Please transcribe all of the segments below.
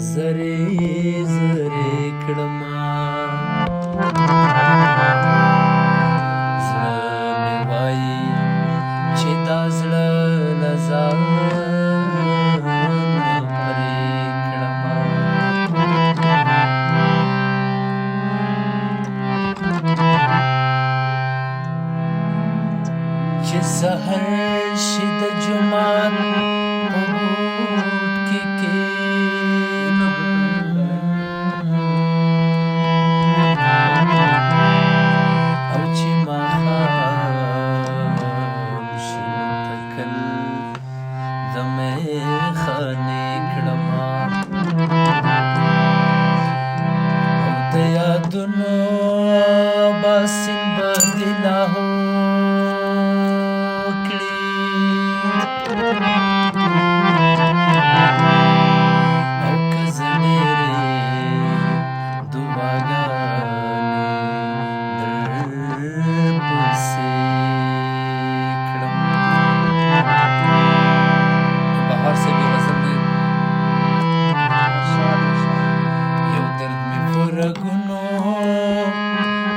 زری زری کړما زړه مې وایي چې دا زړه له ځانه پرې کړما چې سحر شي د جومات په ګوټ کې او چې ماښام شي نو تکل د میخانې کړما او د یادونو باسین به دې لاهو او که زه ډېرې دعاګانې درپسې کړم. بهار صاحب یو غزل دی، یو درد مې په رګونو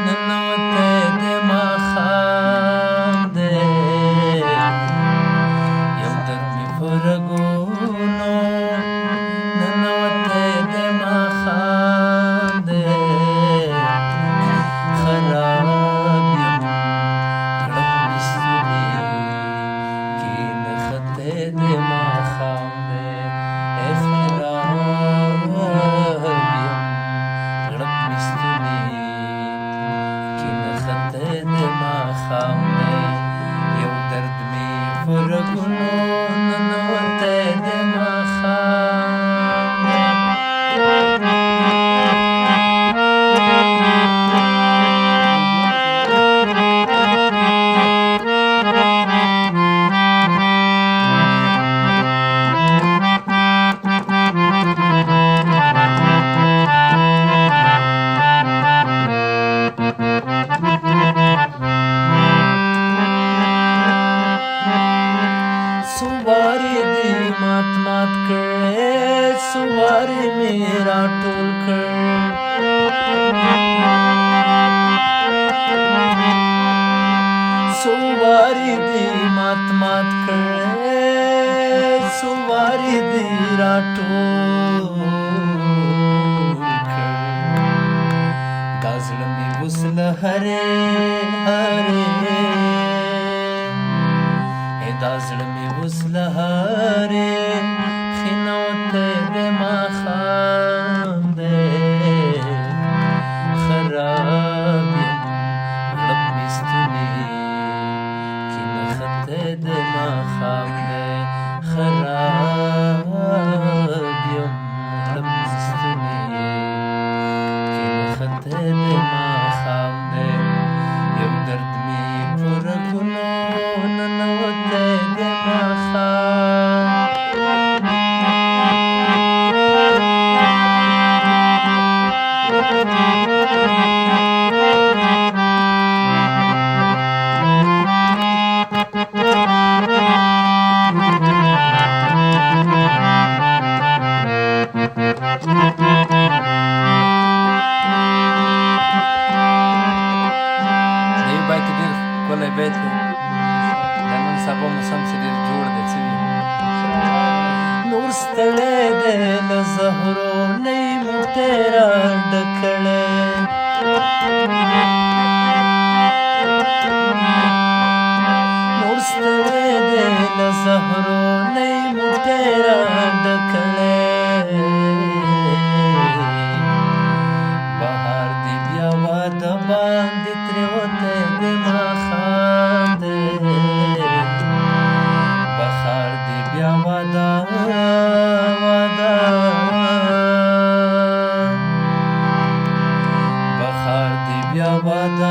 ننوتی دی ماښام دی، یو درد مې په رګونو ننوتی دی ماښام دی، خراب یم غړپ مې ستونی کې نښتی دی ماښام دی، ای خراب یم غړپ مې ستونی کې نښتی دی ماښام دی، یو درد مې په رګونو ننوتی دی ماښام سواری دی مات مات کړې سواری مې راټول کړ سواری دی مات مات کړې سواری دی راټول کړ دا زړه مې اوس له هرې دا زړه مې اوس له هرې خینوتی دی ماښام دی، خراب یم غړپ مې ستونی کې نښتی دی ماښام دی، خراب یم غړپ مې ستونی کې نښتی دی ماښام دی، یو درد مې په رګونو ننوتی دی ماښام دې بیت ډېر ښکلی بیت دی، د نن سبا موسم چې ډېر جوړ دی څه وي نور ستړی دی له زهرو نه یې موټی راډک کړی نور ستړی دی له زهرو نه یې موټی راډک کړی بهار دی بیا واده باندې ترېوتی دی ماښام دی بهار دی بیا واده بهار دی بیا واده